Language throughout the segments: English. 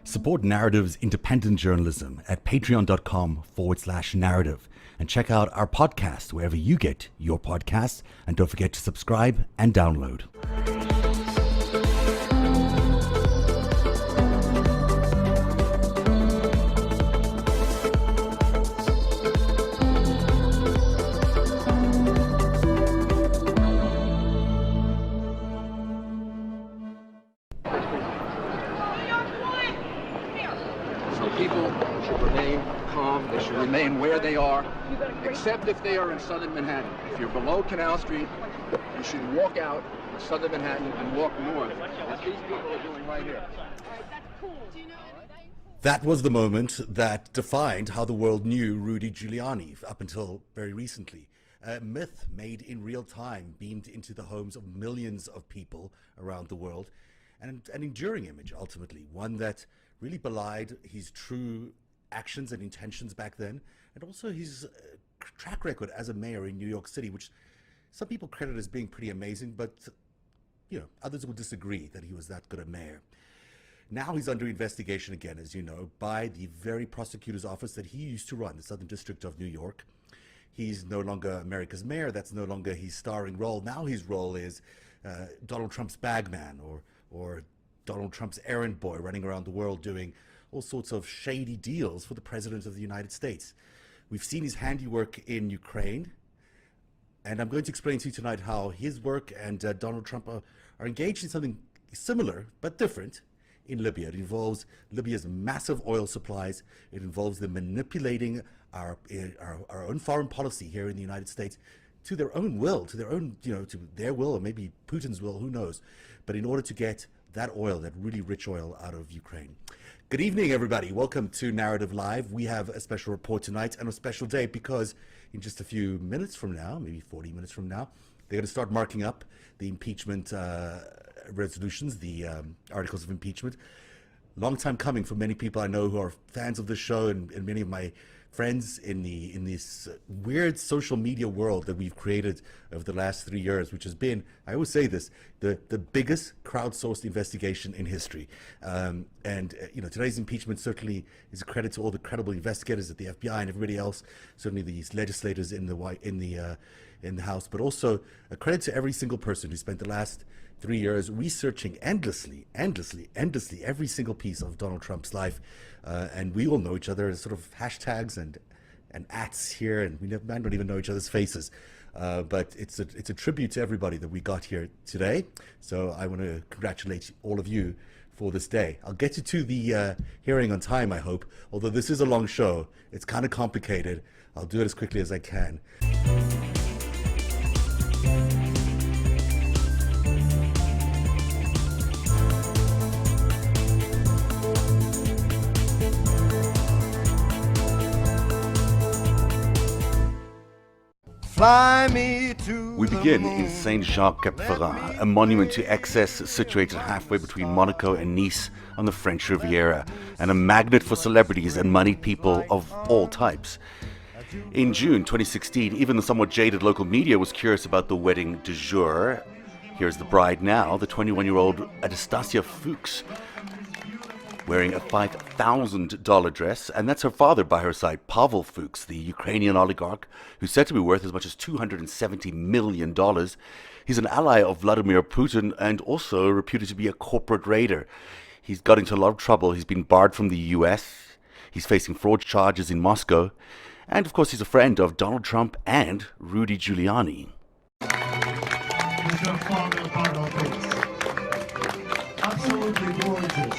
Support Narrative's independent journalism at patreon.com/narrative and check out our podcast wherever you get your podcasts. And don't forget to subscribe and download. Remain where they are, except if they are in southern Manhattan. If you're below Canal Street, you should walk out of southern Manhattan and walk north, as these people are doing right here. That was the moment that defined how the world knew Rudy Giuliani up until very recently. A myth made in real time, beamed into the homes of millions of people around the world, and an enduring image, ultimately, one that really belied his true actions and intentions back then, and also his track record as a mayor in New York City, which some people credit as being pretty amazing, but others will disagree that he was that good a mayor. Now he's under investigation again, as you know, by the very prosecutor's office that he used to run, the Southern District of New York. He's no longer America's mayor. That's no longer his starring role. Now his role is Donald Trump's bagman or Donald Trump's errand boy, running around the world doing all sorts of shady deals for the President of the United States. We've seen his handiwork in Ukraine, and I'm going to explain to you tonight how his work and Donald Trump are engaged in something similar but different in Libya. It involves Libya's massive oil supplies. It involves them manipulating our own foreign policy here in the United States to their own will, to their own, to their will, or maybe Putin's will, who knows, but in order to get that oil, that really rich oil, out of Ukraine. Good evening, everybody. Welcome to Narrative Live. We have a special report tonight and a special day because in just a few minutes from now, maybe 40 minutes from now, they're going to start marking up the impeachment resolutions, the articles of impeachment. Long time coming for many people I know who are fans of this show, and many of my friends in this weird social media world that we've created over the last 3 years, which has been, I always say this, the biggest crowdsourced investigation in history. Today's impeachment certainly is a credit to all the credible investigators at the FBI and everybody else, certainly these legislators in the House, but also a credit to every single person who spent the last 3 years researching endlessly every single piece of Donald Trump's life. And we all know each other as sort of hashtags and ats here, and we might not even know each other's faces. But it's a tribute to everybody that we got here today. So I want to congratulate all of you for this day. I'll get you to the hearing on time, I hope. Although this is a long show, it's kind of complicated. I'll do it as quickly as I can. We begin in Saint-Jacques-Cap-Ferrat, a monument to excess situated halfway between Monaco and Nice on the French Riviera, and a magnet for celebrities and moneyed people of all types. In June 2016, even the somewhat jaded local media was curious about the wedding du jour. Here's the bride now, the 21-year-old Anastasia Fuchs, wearing a $5,000 dress, and that's her father by her side, Pavel Fuchs, the Ukrainian oligarch, who's said to be worth as much as $270 million. He's an ally of Vladimir Putin and also reputed to be a corporate raider. He's got into a lot of trouble. He's been barred from the US. He's facing fraud charges in Moscow. And, of course, he's a friend of Donald Trump and Rudy Giuliani. Absolutely gorgeous.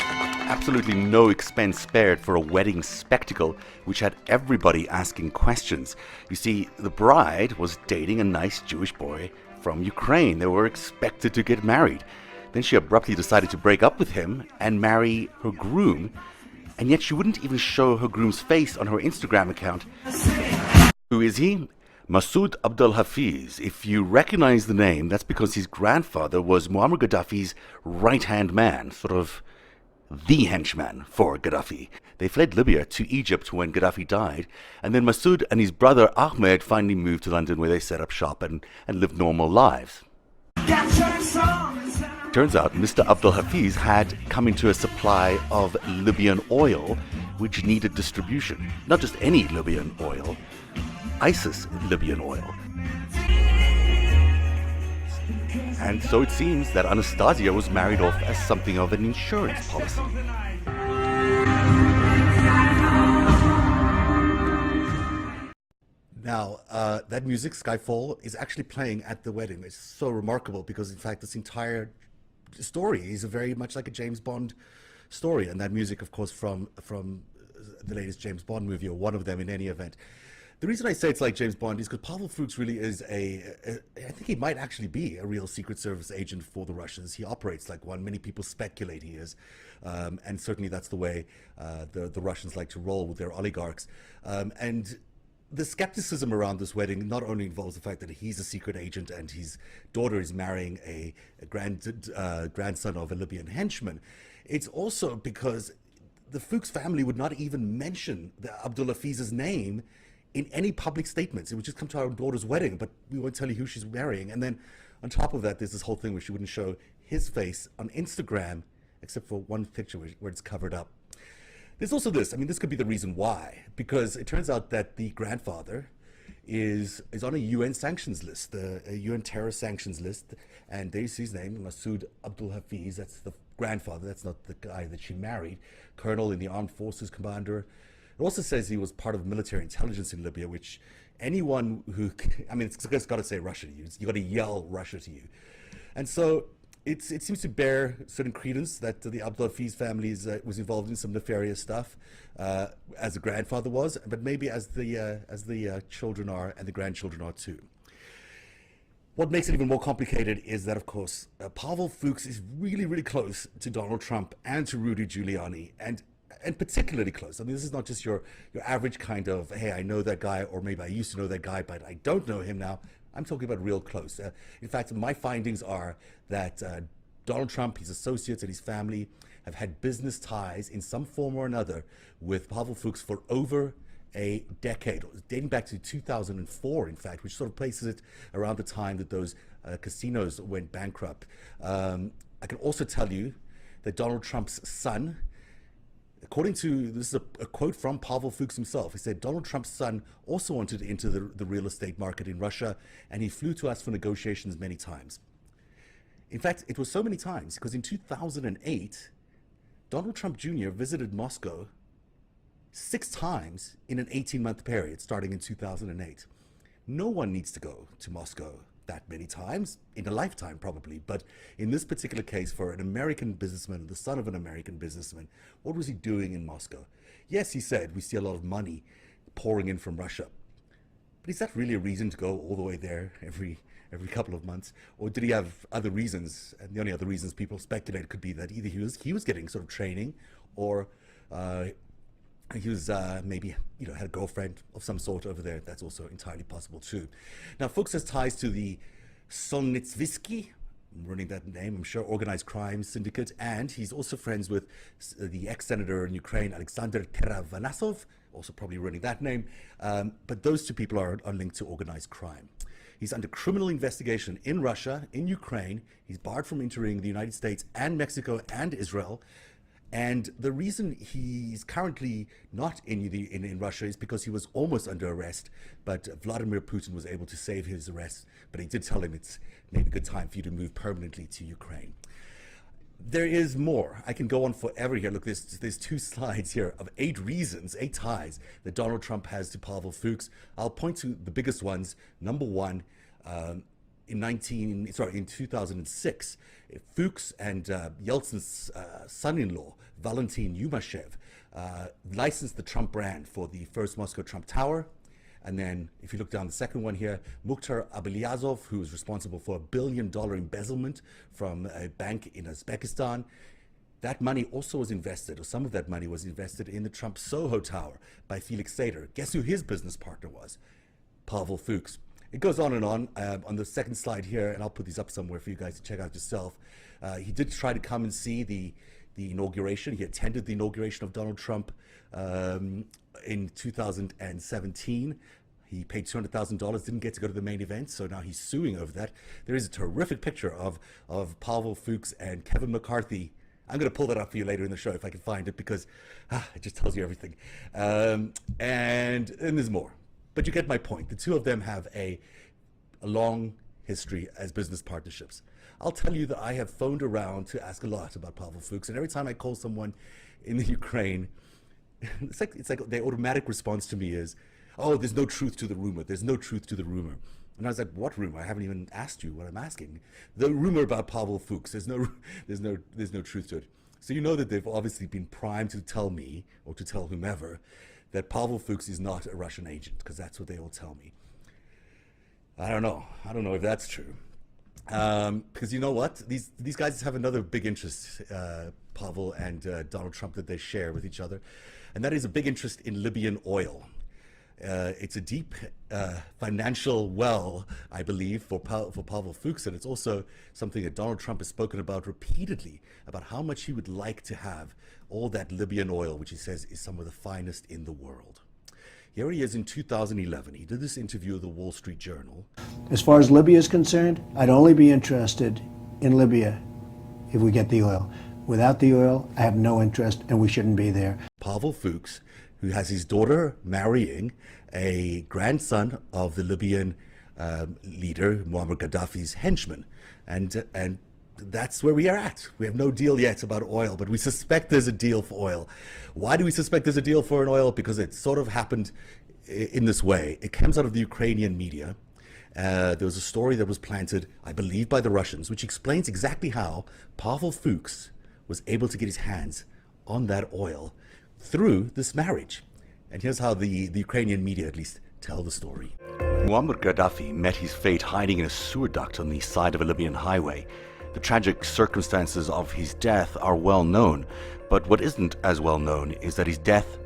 Absolutely no expense spared for a wedding spectacle which had everybody asking questions. You see, the bride was dating a nice Jewish boy from Ukraine. They were expected to get married. Then she abruptly decided to break up with him and marry her groom, and yet she wouldn't even show her groom's face on her Instagram account. Who is he? Masoud Abdel Hafiz. If you recognize the name, that's because his grandfather was Muammar Gaddafi's right-hand man, sort of the henchman for Gaddafi. They fled Libya to Egypt when Gaddafi died, and then Masoud and his brother Ahmed finally moved to London, where they set up shop and lived normal lives. Turns out Mr. Abdul Hafiz had come into a supply of Libyan oil, which needed distribution. Not just any Libyan oil, ISIS Libyan oil. And so it seems that Anastasia was married off as something of an insurance policy. Now, that music, Skyfall, is actually playing at the wedding. It's so remarkable because, in fact, this entire story is very much like a James Bond story. And that music, of course, from the latest James Bond movie, or one of them in any event. The reason I say it's like James Bond is because Pavel Fuchs really is I think he might actually be a real Secret Service agent for the Russians. He operates like one. Many people speculate he is. And certainly that's the way the Russians like to roll with their oligarchs. And the skepticism around this wedding not only involves the fact that he's a secret agent and his daughter is marrying a grandson of a Libyan henchman. It's also because the Fuchs family would not even mention the Abdul Hafiz's name in any public statements. It would just come to our daughter's wedding, but we won't tell you who she's marrying. And then on top of that, there's this whole thing where she wouldn't show his face on Instagram, except for one picture where it's covered up. There's also this, I mean, this could be the reason why, because it turns out that the grandfather is on a UN sanctions list, a UN terror sanctions list, and there's his name, Masoud Abdul Hafiz. That's the grandfather, that's not the guy that she married, colonel in the armed forces, commander. It also says he was part of military intelligence in Libya, which anyone who, I mean, it's got to say Russia to you. You got to yell Russia to you. And so it seems to bear certain credence that the Abdul Hafiz family was involved in some nefarious stuff, as the grandfather was, but maybe as the children are and the grandchildren are too. What makes it even more complicated is that, of course, Pavel Fuchs is really, really close to Donald Trump and to Rudy Giuliani, and particularly close. I mean, this is not just your average kind of, hey, I know that guy, or maybe I used to know that guy, but I don't know him now. I'm talking about real close. In fact, my findings are that Donald Trump, his associates, and his family have had business ties in some form or another with Pavel Fuchs for over a decade, dating back to 2004, in fact, which sort of places it around the time that those casinos went bankrupt. I can also tell you that Donald Trump's son, according to, this is a quote from Pavel Fuchs himself, he said, Donald Trump's son also wanted to enter the real estate market in Russia, and he flew to us for negotiations many times. In fact, it was so many times because in 2008, Donald Trump Jr. visited Moscow 6 times in an 18-month period, starting in 2008. No one needs to go to Moscow that many times in a lifetime, probably, but in this particular case, for an American businessman, the son of an American businessman, what was he doing in Moscow? Yes, he said, we see a lot of money pouring in from Russia, but is that really a reason to go all the way there every couple of months? Or did he have other reasons? And the only other reasons people speculate could be that either he was getting sort of training, or he was maybe, had a girlfriend of some sort over there. That's also entirely possible too. Now, Fuchs has ties to the Solnitsvsky, I'm running that name, I'm sure, organized crime syndicate, and he's also friends with the ex-senator in Ukraine, Alexander Karavanasov, also probably running that name. But those two people are linked to organized crime. He's under criminal investigation in Russia, in Ukraine. He's barred from entering the United States and Mexico and Israel. And the reason he's currently not in Russia is because he was almost under arrest, but Vladimir Putin was able to save his arrest. But he did tell him it's maybe a good time for you to move permanently to Ukraine. There is more. I can go on forever here. Look, there's 2 slides here of 8 reasons, 8 ties that Donald Trump has to Pavel Fuchs. I'll point to the biggest ones. Number one, in 2006, Fuchs and Yeltsin's son-in-law, Valentin Yumashev, licensed the Trump brand for the first Moscow Trump Tower. And then, if you look down the second one here, Mukhtar Ablyazov, who was responsible for $1 billion embezzlement from a bank in Uzbekistan. That money also was invested, or some of that money was invested, in the Trump Soho Tower by Felix Sater. Guess who his business partner was? Pavel Fuchs. It goes on and on. On the second slide here, and I'll put these up somewhere for you guys to check out yourself. He did try to come and see the inauguration. He attended the inauguration of Donald Trump in 2017. He paid $200,000, didn't get to go to the main event, so now he's suing over that. There is a terrific picture of Pavel Fuchs and Kevin McCarthy. I'm going to pull that up for you later in the show if I can find it, because it just tells you everything. And there's more. But you get my point. The two of them have a long history as business partnerships. I'll tell you that I have phoned around to ask a lot about Pavel Fuchs, and every time I call someone in the Ukraine, it's like the automatic response to me is, oh, there's no truth to the rumor. There's no truth to the rumor. And I was like, what rumor? I haven't even asked you what I'm asking. The rumor about Pavel Fuchs. There's no truth to it. So you know that they've obviously been primed to tell me, or to tell whomever, that Pavel Fuchs is not a Russian agent, because that's what they all tell me. I don't know if that's true. Because you know what? These guys have another big interest, Pavel and Donald Trump, that they share with each other. And that is a big interest in Libyan oil. It's a deep financial well, I believe, for Pavel Fuchs, and it's also something that Donald Trump has spoken about repeatedly, about how much he would like to have all that Libyan oil, which he says is some of the finest in the world. Here he is in 2011. He did this interview with the Wall Street Journal. As far as Libya is concerned, I'd only be interested in Libya if we get the oil. Without the oil, I have no interest, and we shouldn't be there. Pavel Fuchs, who has his daughter marrying a grandson of the Libyan leader, Muammar Gaddafi's henchman. And that's where we are at. We have no deal yet about oil, but we suspect there's a deal for oil. Why do we suspect there's a deal for an oil? Because it sort of happened in this way. It comes out of the Ukrainian media. There was a story that was planted, I believe, by the Russians, which explains exactly how Pavel Fuchs was able to get his hands on that oil through this marriage. And here's how the Ukrainian media at least tell the story. Muammar Gaddafi met his fate hiding in a sewer duct on the side of a Libyan highway. The tragic circumstances of his death are well known, but what isn't as well known is that his death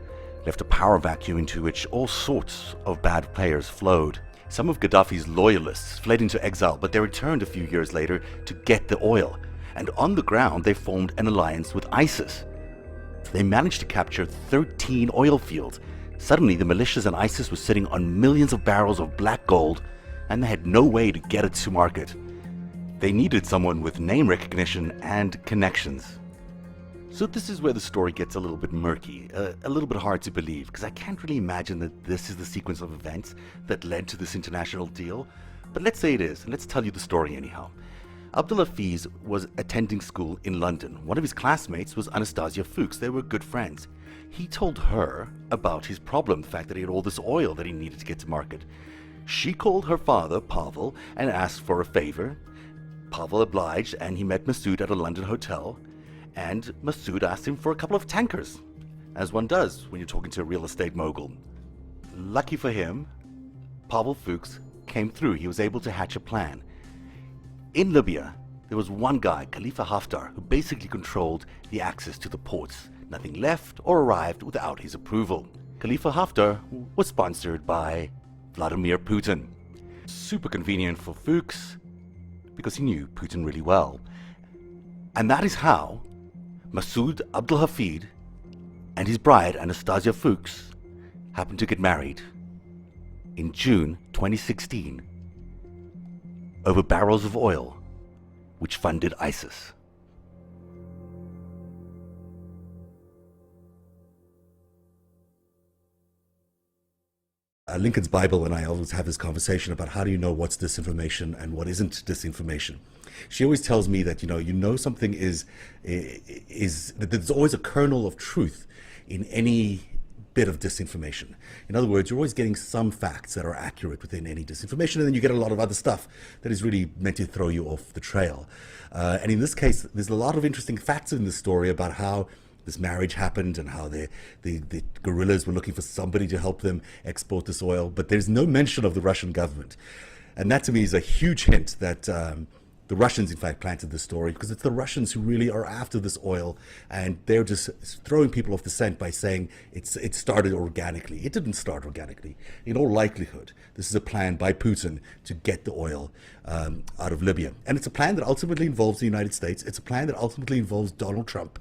left a power vacuum into which all sorts of bad players flowed. Some of Gaddafi's loyalists fled into exile, but they returned a few years later to get the oil. And on the ground, they formed an alliance with ISIS. They managed to capture 13 oil fields. Suddenly, the militias and ISIS were sitting on millions of barrels of black gold, and they had no way to get it to market. They needed someone with name recognition and connections. So this is where the story gets a little bit murky, a little bit hard to believe, because I can't really imagine that this is the sequence of events that led to this international deal. But let's say it is, and let's tell you the story anyhow. Abdul Hafiz was attending school in London. One of his classmates was Anastasia Fuchs. They were good friends. He told her about his problem, the fact that he had all this oil that he needed to get to market. She called her father, Pavel, and asked for a favor. Pavel obliged, and he met Masoud at a London hotel. And Masoud asked him for a couple of tankers, as one does when you're talking to a real estate mogul. Lucky for him, Pavel Fuchs came through. He was able to hatch a plan. In Libya, there was one guy, Khalifa Haftar, who basically controlled the access to the ports. Nothing left or arrived without his approval. Khalifa Haftar was sponsored by Vladimir Putin. Super convenient for Fuchs, because he knew Putin really well. And that is how Masoud Abdul Hafid and his bride Anastasia Fuchs happened to get married in June 2016 over barrels of oil which funded ISIS. Lincoln's Bible and I always have this conversation about how do you know what's disinformation and what isn't disinformation. She always tells me that, you know something is that there's always a kernel of truth in any bit of disinformation. In other words, you're always getting some facts that are accurate within any disinformation, and then you get a lot of other stuff that is really meant to throw you off the trail. And in this case, there's a lot of interesting facts in this story about how this marriage happened and how the guerrillas were looking for somebody to help them export this oil, but there's no mention of the Russian government. And that to me is a huge hint that The Russians, in fact, planted the story because it's the Russians who really are after this oil, and they're just throwing people off the scent by saying it started organically. It didn't start organically. In all likelihood, this is a plan by Putin to get the oil out of Libya. And it's a plan that ultimately involves the United States. It's a plan that ultimately involves Donald Trump.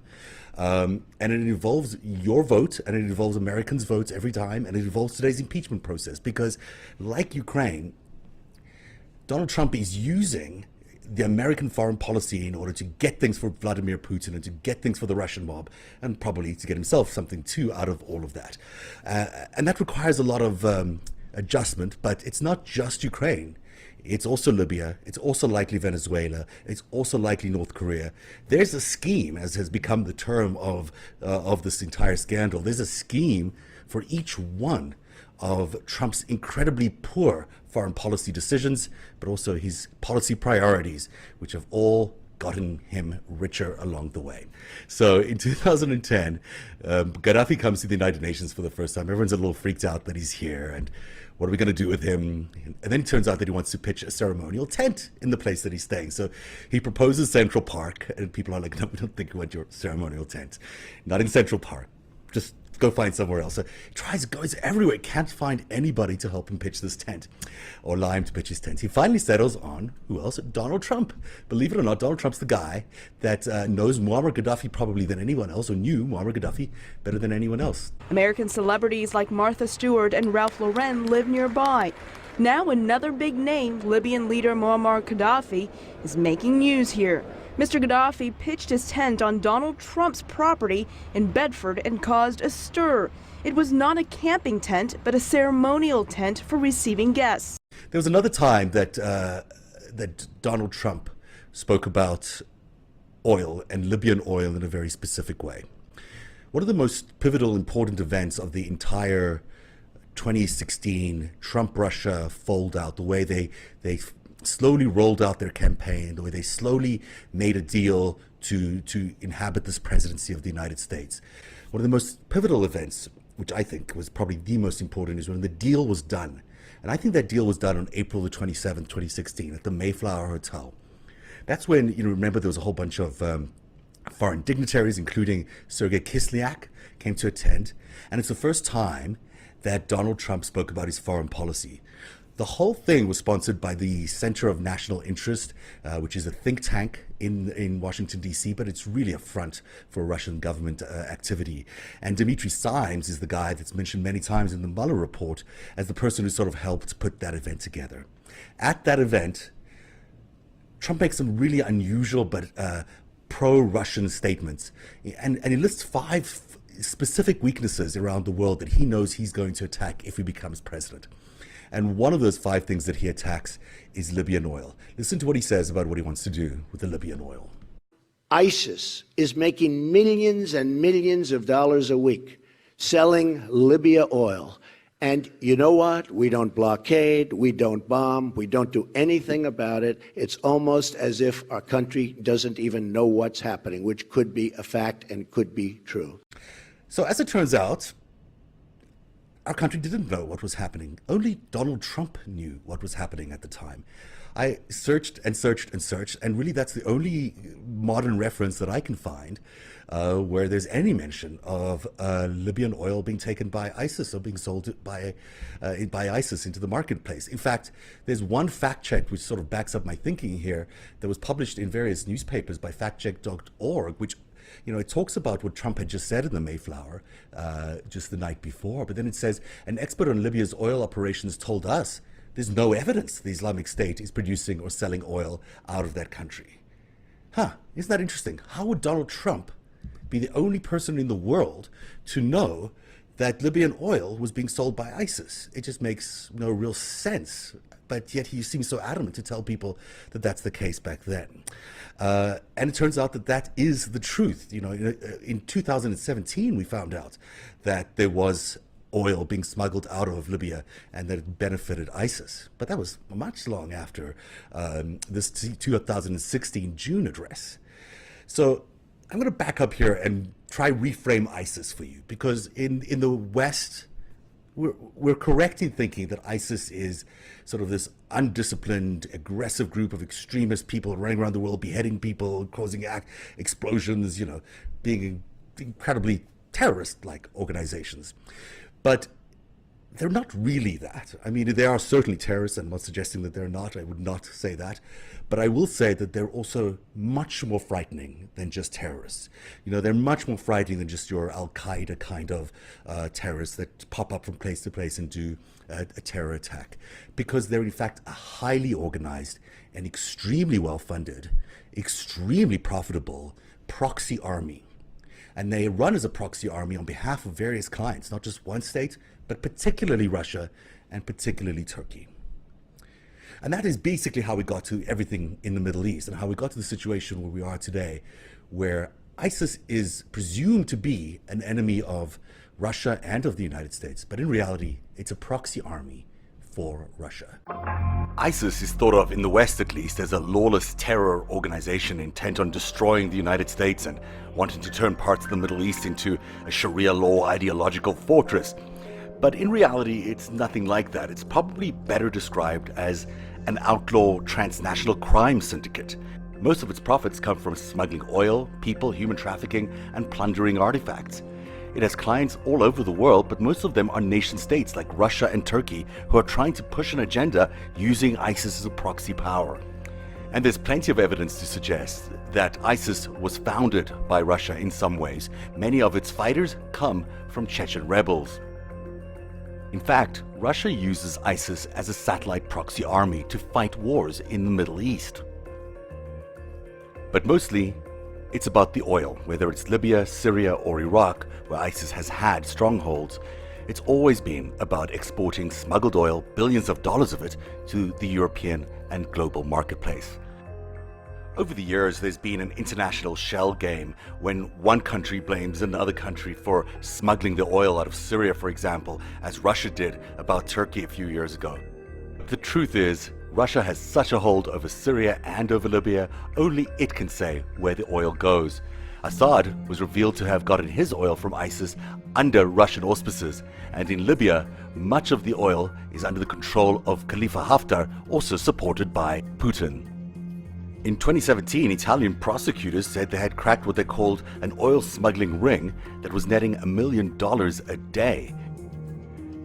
And it involves your vote, and it involves Americans' votes every time, and it involves today's impeachment process. Because, like Ukraine, Donald Trump is using the American foreign policy in order to get things for Vladimir Putin and to get things for the Russian mob, and probably to get himself something too out of all of that. And that requires a lot of adjustment, but it's not just Ukraine. It's also Libya. It's also likely Venezuela. It's also likely North Korea. There's a scheme, as has become the term of this entire scandal. There's a scheme for each one of Trump's incredibly poor foreign policy decisions, but also his policy priorities, which have all gotten him richer along the way. So in 2010, Gaddafi comes to the United Nations for the first time. Everyone's a little freaked out that he's here, and what are we going to do with him? And then it turns out that he wants to pitch a ceremonial tent in the place that he's staying. So he proposes Central Park, and people are like, no, we don't think we want your ceremonial tent. Not in Central Park. Just go find somewhere else. So he tries, goes everywhere, can't find anybody to help him pitch this tent or allow him to pitch his tent. He finally settles on, who else? Donald Trump. Believe it or not, Donald Trump's the guy that knows Muammar Gaddafi probably than anyone else, or knew Muammar Gaddafi better than anyone else. American celebrities like Martha Stewart and Ralph Lauren live nearby. Now another big name, Libyan leader Muammar Gaddafi, is making news here. Mr. Gaddafi pitched his tent on Donald Trump's property in Bedford and caused a stir. It was not a camping tent, but a ceremonial tent for receiving guests. There was another time that that Donald Trump spoke about oil and Libyan oil in a very specific way. One of the most pivotal, important events of the entire 2016 Trump-Russia fold-out, the way they slowly rolled out their campaign, the way they slowly made a deal to inhabit this presidency of the United States. One of the most pivotal events, which I think was probably the most important, is when the deal was done. And I think that deal was done on April the 27th, 2016 at the Mayflower Hotel. That's when, remember there was a whole bunch of foreign dignitaries, including Sergei Kislyak, came to attend. And it's the first time that Donald Trump spoke about his foreign policy. The whole thing was sponsored by the Center of National Interest, which is a think tank in Washington, D.C., but it's really a front for Russian government activity. And Dmitry Simes is the guy that's mentioned many times in the Mueller report as the person who sort of helped put that event together. At that event, Trump makes some really unusual but pro-Russian statements. And he lists 5 specific weaknesses around the world that he knows he's going to attack if he becomes president. And one of those 5 things that he attacks is Libyan oil. Listen to what he says about what he wants to do with the Libyan oil. ISIS is making millions and millions of dollars a week selling Libya oil. And you know what? We don't blockade, we don't bomb, we don't do anything about it. It's almost as if our country doesn't even know what's happening, which could be a fact and could be true. So as it turns out, our country didn't know what was happening. Only Donald Trump knew what was happening at the time. I searched and searched and searched, and really that's the only modern reference that I can find where there's any mention of Libyan oil being taken by ISIS or being sold by ISIS into the marketplace. In fact, there's one fact check which sort of backs up my thinking here that was published in various newspapers by factcheck.org, which it talks about what Trump had just said in the Mayflower just the night before, but then it says, an expert on Libya's oil operations told us there's no evidence the Islamic State is producing or selling oil out of that country. Isn't that interesting? How would Donald Trump be the only person in the world to know that Libyan oil was being sold by ISIS? It just makes no real sense. But yet he seems so adamant to tell people that that's the case back then. And it turns out that that is the truth. In 2017, we found out that there was oil being smuggled out of Libya and that it benefited ISIS. But that was much long after this 2016 June address. So I'm going to back up here and try reframe ISIS for you, because in the West, we're correct in thinking that ISIS is sort of this undisciplined, aggressive group of extremist people running around the world, beheading people, causing explosions, being incredibly terrorist-like organizations. But they're not really that. I mean, they are certainly terrorists. I'm not suggesting that they're not. I would not say that. But I will say that they're also much more frightening than just terrorists. They're much more frightening than just your Al-Qaeda kind of terrorists that pop up from place to place and do a terror attack. Because they're in fact a highly organized and extremely well-funded, extremely profitable proxy army. And they run as a proxy army on behalf of various clients, not just one state, but particularly Russia and particularly Turkey. And that is basically how we got to everything in the Middle East and how we got to the situation where we are today, where ISIS is presumed to be an enemy of Russia and of the United States. But in reality, it's a proxy army for Russia. ISIS is thought of, in the West at least, as a lawless terror organization intent on destroying the United States and wanting to turn parts of the Middle East into a Sharia law ideological fortress. But in reality, it's nothing like that. It's probably better described as an outlaw transnational crime syndicate. Most of its profits come from smuggling oil, people, human trafficking, and plundering artifacts. It has clients all over the world, but most of them are nation states like Russia and Turkey who are trying to push an agenda using ISIS as a proxy power. And there's plenty of evidence to suggest that ISIS was founded by Russia in some ways. Many of its fighters come from Chechen rebels. In fact, Russia uses ISIS as a satellite proxy army to fight wars in the Middle East. But mostly, it's about the oil. Whether it's Libya, Syria, or Iraq, where ISIS has had strongholds, it's always been about exporting smuggled oil, billions of dollars of it, to the European and global marketplace. Over the years, there's been an international shell game when one country blames another country for smuggling the oil out of Syria, for example, as Russia did about Turkey a few years ago. The truth is, Russia has such a hold over Syria and over Libya, only it can say where the oil goes. Assad was revealed to have gotten his oil from ISIS under Russian auspices, and in Libya, much of the oil is under the control of Khalifa Haftar, also supported by Putin. In 2017, Italian prosecutors said they had cracked what they called an oil smuggling ring that was netting $1 million a day.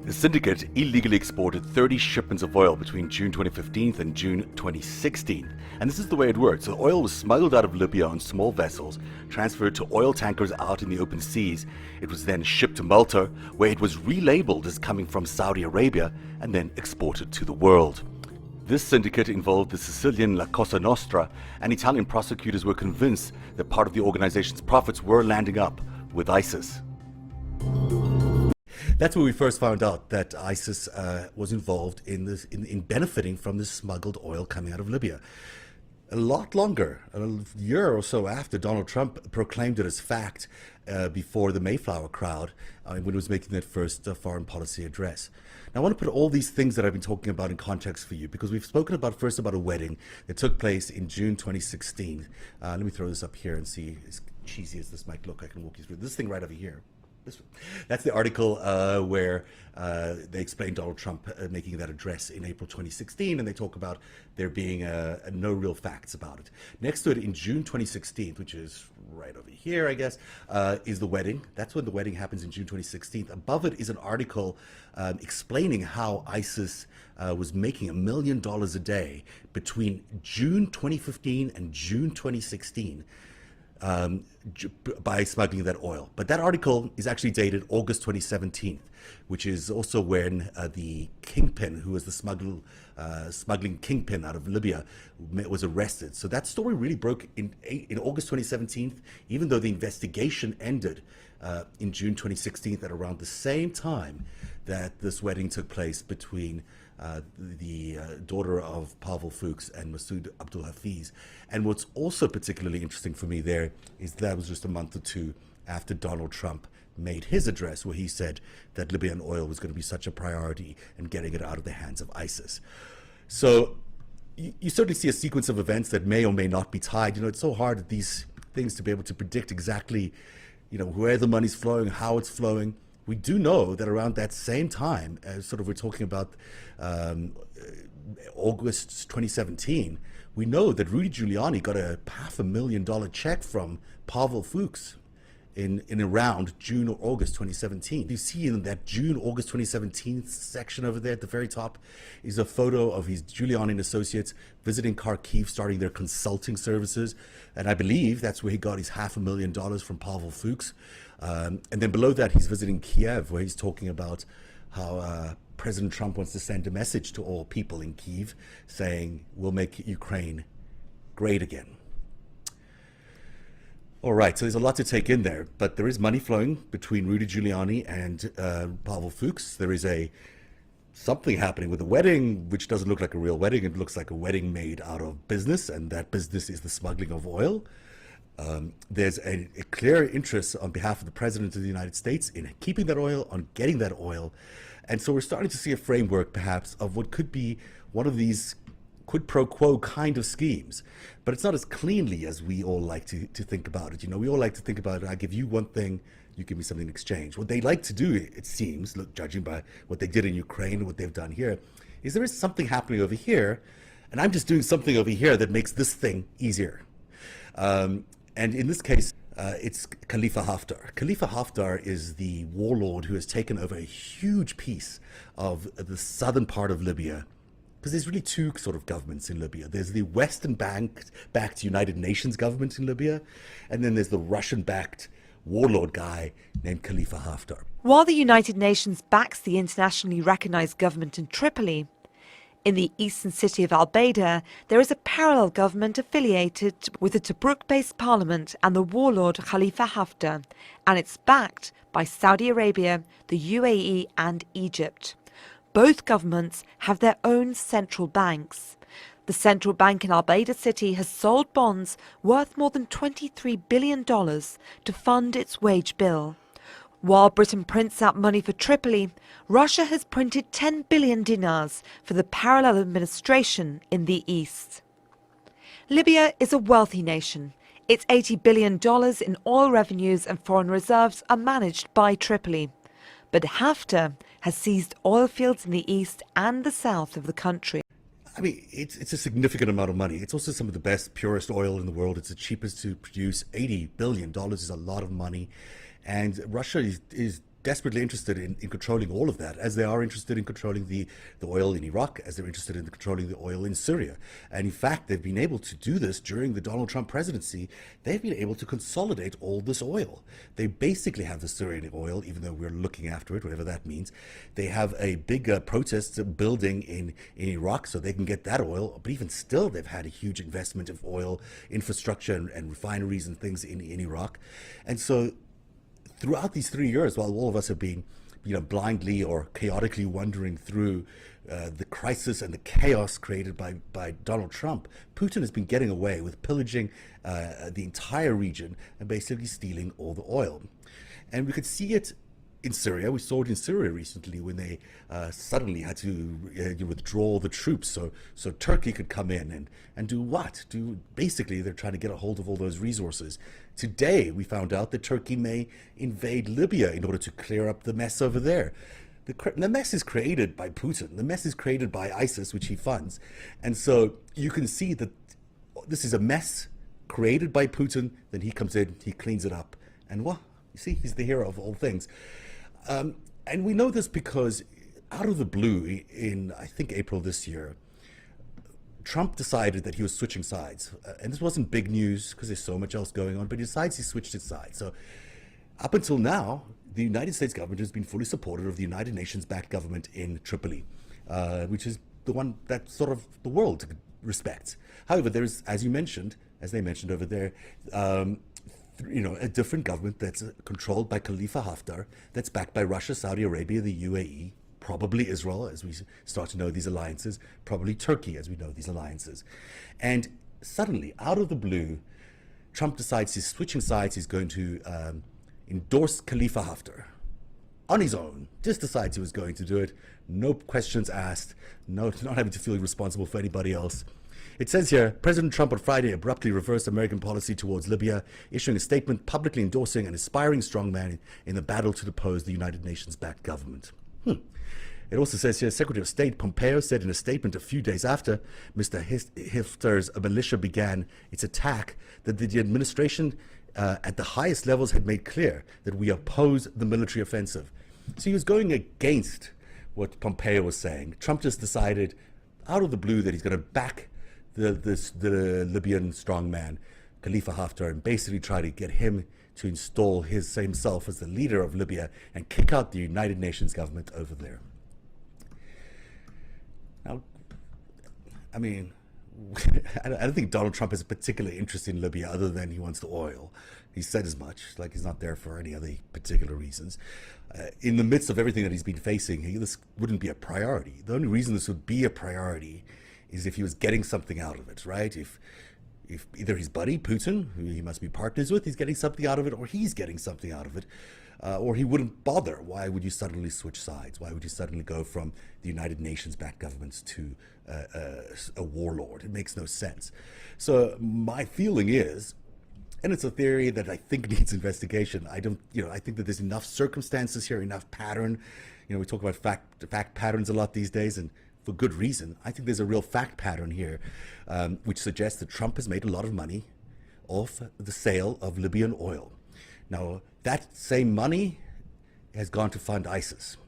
The syndicate illegally exported 30 shipments of oil between June 2015 and June 2016. And this is the way it worked. So the oil was smuggled out of Libya on small vessels, transferred to oil tankers out in the open seas. It was then shipped to Malta, where it was relabeled as coming from Saudi Arabia and then exported to the world. This syndicate involved the Sicilian La Cosa Nostra, and Italian prosecutors were convinced that part of the organization's profits were landing up with ISIS. That's where we first found out that ISIS was involved in benefiting from this smuggled oil coming out of Libya. A lot longer, a year or so after Donald Trump proclaimed it as fact before the Mayflower crowd when he was making that first foreign policy address. Now, I want to put all these things that I've been talking about in context for you, because we've spoken first about a wedding that took place in June 2016. Let me throw this up here and see, as cheesy as this might look, I can walk you through this thing right over here. That's the article where they explain Donald Trump making that address in April 2016, and they talk about there being no real facts about it. Next to it in June 2016, which is right over here, I guess, is the wedding. That's when the wedding happens in June 2016. Above it is an article explaining how ISIS was making $1 million a day between June 2015 and June 2016. By smuggling that oil. But that article is actually dated August 2017, which is also when the kingpin, who was the smuggling kingpin out of Libya, was arrested. So that story really broke in August 2017, even though the investigation ended in June 2016 at around the same time that this wedding took place between the daughter of Pavel Fuchs and Masoud Abdul Hafiz. And what's also particularly interesting for me there is that was just a month or two after Donald Trump made his address where he said that Libyan oil was going to be such a priority and getting it out of the hands of ISIS. So you certainly see a sequence of events that may or may not be tied. It's so hard at these things to be able to predict exactly, where the money's flowing, how it's flowing. We do know that around that same time, sort of we're talking about August 2017, we know that Rudy Giuliani got a $500,000 check from Pavel Fuchs in around June or August 2017. You see in that June-August 2017 section over there at the very top is a photo of his Giuliani and associates visiting Kharkiv, starting their consulting services. And I believe that's where he got his $500,000 from Pavel Fuchs. And then below that, he's visiting Kiev, where he's talking about how President Trump wants to send a message to all people in Kyiv saying, we'll make Ukraine great again. All right, so there's a lot to take in there, but there is money flowing between Rudy Giuliani and Pavel Fuchs. There is something happening with a wedding, which doesn't look like a real wedding. It looks like a wedding made out of business, and that business is the smuggling of oil. There's a clear interest on behalf of the President of the United States in keeping that oil, on getting that oil. And so we're starting to see a framework, perhaps, of what could be one of these quid pro quo kind of schemes. But it's not as cleanly as we all like to think about it. You know, we all like to think about it. I give you one thing, you give me something in exchange. What they like to do, it seems, look, judging by what they did in Ukraine and what they've done here, is there is something happening over here, and I'm just doing something over here that makes this thing easier. And in this case, it's Khalifa Haftar. Khalifa Haftar is the warlord who has taken over a huge piece of the southern part of Libya. Because there's really two sort of governments in Libya. There's the Western-backed United Nations government in Libya, and then there's the Russian-backed warlord guy named Khalifa Haftar. While the United Nations backs the internationally recognized government in Tripoli, in the eastern city of Al-Baida, there is a parallel government affiliated with the Tobruk-based parliament and the warlord Khalifa Haftar, and it's backed by Saudi Arabia, the UAE and Egypt. Both governments have their own central banks. The central bank in Al-Baida city has sold bonds worth more than $23 billion to fund its wage bill. While Britain prints out money for Tripoli, Russia has printed 10 billion dinars for the parallel administration in the east. Libya is a wealthy nation. Its $80 billion in oil revenues and foreign reserves are managed by Tripoli. But Haftar has seized oil fields in the east and the south of the country. I mean, it's a significant amount of money. It's also some of the best, purest oil in the world. It's the cheapest to produce. $80 billion is a lot of money. And Russia is desperately interested in controlling all of that, as they are interested in controlling the oil in Iraq, as they're interested in controlling the oil in Syria. And in fact, they've been able to do this during the Donald Trump presidency. They've been able to consolidate all this oil. They basically have the Syrian oil, even though we're looking after it, whatever that means. They have a big protest building in Iraq so they can get that oil. But even still, they've had a huge investment of oil infrastructure and refineries and things in Iraq. And so throughout these 3 years, while all of us have been, blindly or chaotically wandering through the crisis and the chaos created by Donald Trump, Putin has been getting away with pillaging the entire region and basically stealing all the oil. And we could see it in Syria. We saw it in Syria recently when they suddenly had to withdraw the troops so Turkey could come in and do what? Basically, they're trying to get a hold of all those resources. Today, we found out that Turkey may invade Libya in order to clear up the mess over there. The mess is created by Putin. The mess is created by ISIS, which he funds. And so you can see that this is a mess created by Putin. Then he comes in, he cleans it up. And you see, he's the hero of all things. And we know this because out of the blue in, I think, April this year, Trump decided that he was switching sides. And this wasn't big news because there's so much else going on, but he decides he switched his side. So up until now, the United States government has been fully supportive of the United Nations-backed government in Tripoli, which is the one that sort of the world respects. However, there is, as they mentioned over there, a different government that's controlled by Khalifa Haftar, that's backed by Russia, Saudi Arabia, the UAE, probably Israel, as we start to know these alliances, probably Turkey, as we know these alliances. And suddenly, out of the blue, Trump decides he's switching sides. He's going to endorse Khalifa Haftar on his own. Just decides he was going to do it. No questions asked. Not having to feel responsible for anybody else. It says here, President Trump on Friday abruptly reversed American policy towards Libya, issuing a statement publicly endorsing an aspiring strongman in the battle to depose the United Nations-backed government. It also says here, Secretary of State Pompeo said in a statement a few days after Mr. Haftar's militia began its attack that the administration at the highest levels had made clear that we oppose the military offensive. So he was going against what Pompeo was saying. Trump just decided out of the blue that he's going to back the Libyan strongman, Khalifa Haftar, and basically try to get him to install himself as the leader of Libya and kick out the United Nations government over there. Now, I mean, I don't think Donald Trump has a particular interest in Libya other than he wants the oil. He said as much, like he's not there for any other particular reasons. In the midst of everything that he's been facing, this wouldn't be a priority. The only reason this would be a priority is if he was getting something out of it, right? If either his buddy, Putin, who he must be partners with, he's getting something out of it, or he's getting something out of it, or he wouldn't bother. Why would you suddenly switch sides? Why would you suddenly go from the United Nations-backed governments to a warlord? It makes no sense. So my feeling is, and it's a theory that I think needs investigation. I think that there's enough circumstances here, enough pattern. We talk about fact patterns a lot these days, and for good reason. I think there's a real fact pattern here, which suggests that Trump has made a lot of money off the sale of Libyan oil. Now, that same money has gone to fund ISIS.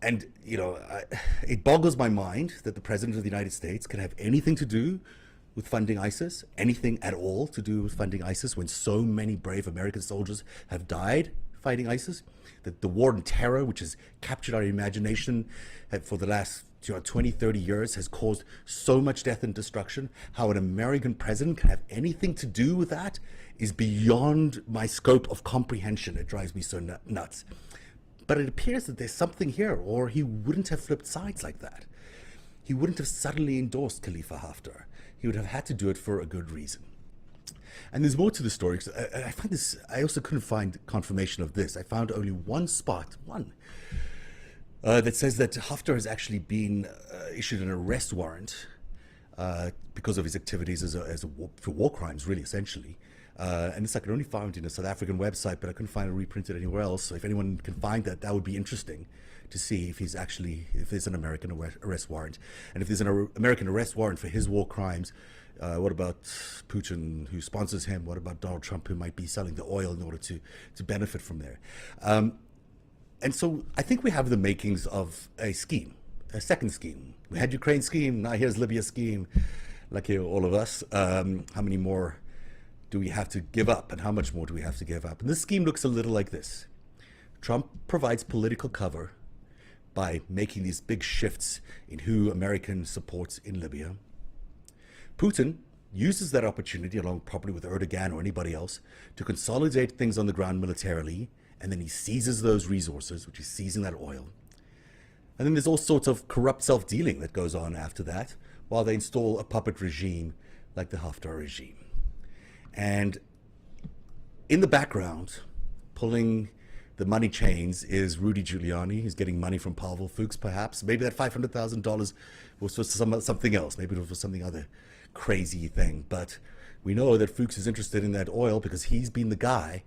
And, it boggles my mind that the President of the United States can have anything to do with funding ISIS, anything at all to do with funding ISIS, when so many brave American soldiers have died fighting ISIS. That the war on terror, which has captured our imagination for the last 20, 30 years, has caused so much death and destruction. How an American president can have anything to do with that is beyond my scope of comprehension. It drives me so nuts. But it appears that there's something here, or he wouldn't have flipped sides like that. He wouldn't have suddenly endorsed Khalifa Haftar. He would have had to do it for a good reason. And there's more to the story. I also couldn't find confirmation of this. I found only one spot, that says that Haftar has actually been issued an arrest warrant because of his activities for war crimes, really, essentially. And this I could only find in a South African website, but I couldn't find it reprinted anywhere else. So if anyone can find that, that would be interesting to see if there's an American arrest warrant. And if there's an American arrest warrant for his war crimes, what about Putin, who sponsors him? What about Donald Trump, who might be selling the oil in order to benefit from there? And so I think we have the makings of a scheme, a second scheme. We had Ukraine scheme, now here's Libya scheme. Lucky all of us. How many more do we have to give up, and how much more do we have to give up? And this scheme looks a little like this. Trump provides political cover by making these big shifts in who American supports in Libya. Putin uses that opportunity, along probably with Erdogan or anybody else, to consolidate things on the ground militarily, and then he seizes those resources, which is seizing that oil. And then there's all sorts of corrupt self-dealing that goes on after that, while they install a puppet regime like the Haftar regime. And in the background, pulling the money chains is Rudy Giuliani. He's getting money from Pavel Fuchs, perhaps. Maybe that $500,000 was for something else. Maybe it was for something other crazy thing. But we know that Fuchs is interested in that oil because he's been the guy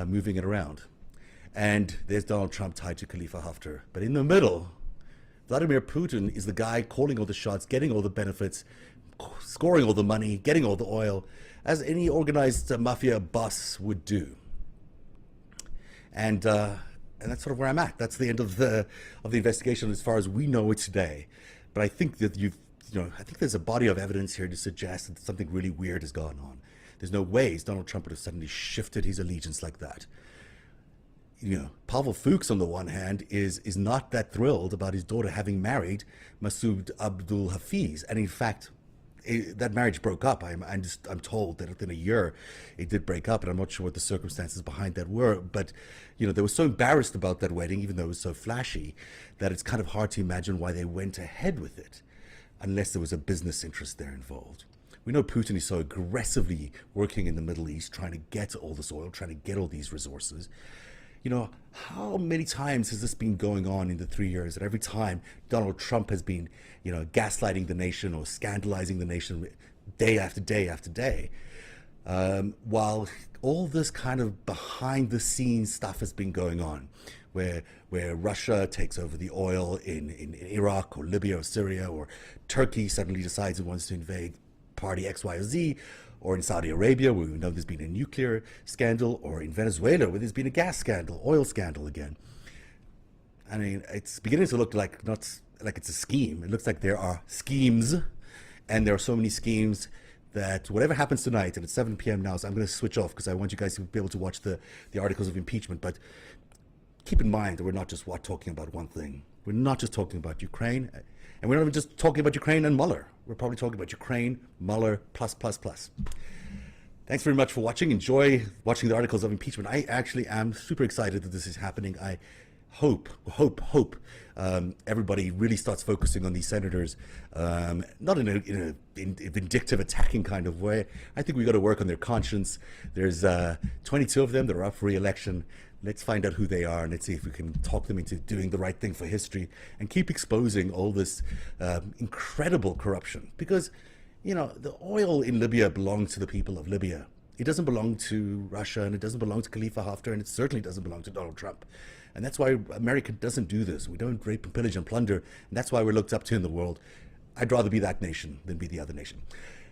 moving it around. And there's Donald Trump tied to Khalifa Haftar. But in the middle, Vladimir Putin is the guy calling all the shots, getting all the benefits, scoring all the money, getting all the oil, as any organized mafia boss would do. And that's sort of where I'm at. That's the end of the investigation as far as we know it today. But I think that I think there's a body of evidence here to suggest that something really weird has gone on. There's no ways Donald Trump would have suddenly shifted his allegiance like that. Pavel Fuchs, on the one hand, is not that thrilled about his daughter having married Masoud Abdul Hafiz. And in fact, that marriage broke up. I'm told that within a year it did break up, and I'm not sure what the circumstances behind that were. But they were so embarrassed about that wedding, even though it was so flashy, that it's kind of hard to imagine why they went ahead with it, unless there was a business interest there involved. We know Putin is so aggressively working in the Middle East, trying to get all this oil, trying to get all these resources. how many times has this been going on in the 3 years? And every time Donald Trump has been, gaslighting the nation or scandalizing the nation day after day after day, while all this kind of behind the scenes stuff has been going on, where Russia takes over the oil in Iraq or Libya or Syria, or Turkey suddenly decides it wants to invade party X, Y, or Z, or in Saudi Arabia, where we know there's been a nuclear scandal, or in Venezuela, where there's been a gas scandal, oil scandal again. I mean, it's beginning to look like not like it's a scheme. It looks like there are schemes, and there are so many schemes that whatever happens tonight, and it's 7 p.m. now, so I'm going to switch off because I want you guys to be able to watch the articles of impeachment. But keep in mind that we're not just talking about one thing. We're not just talking about Ukraine, and we're not even just talking about Ukraine and Mueller. We're probably talking about Ukraine, Mueller, plus. Thanks very much for watching. Enjoy watching the articles of impeachment. I actually am super excited that this is happening. I hope everybody really starts focusing on these senators, not in a vindictive, attacking kind of way. I think we got to work on their conscience. There's 22 of them that are up for re-election. Let's find out who they are, and let's see if we can talk them into doing the right thing for history and keep exposing all this incredible corruption. Because, the oil in Libya belongs to the people of Libya. It doesn't belong to Russia, and it doesn't belong to Khalifa Haftar, and it certainly doesn't belong to Donald Trump. And that's why America doesn't do this. We don't rape and pillage and plunder, and that's why we're looked up to in the world. I'd rather be that nation than be the other nation.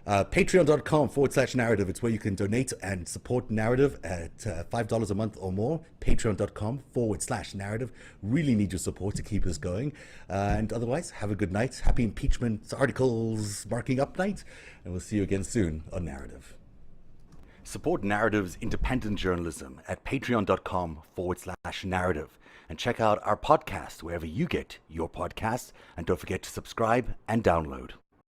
Patreon.com/narrative. It's where you can donate and support Narrative at $5 a month or more. Patreon.com/narrative. Really need your support to keep us going. And otherwise, have a good night. Happy impeachment articles marking up night. And we'll see you again soon on Narrative. Support Narrative's independent journalism at patreon.com/narrative. And check out our podcast wherever you get your podcasts. And don't forget to subscribe and download.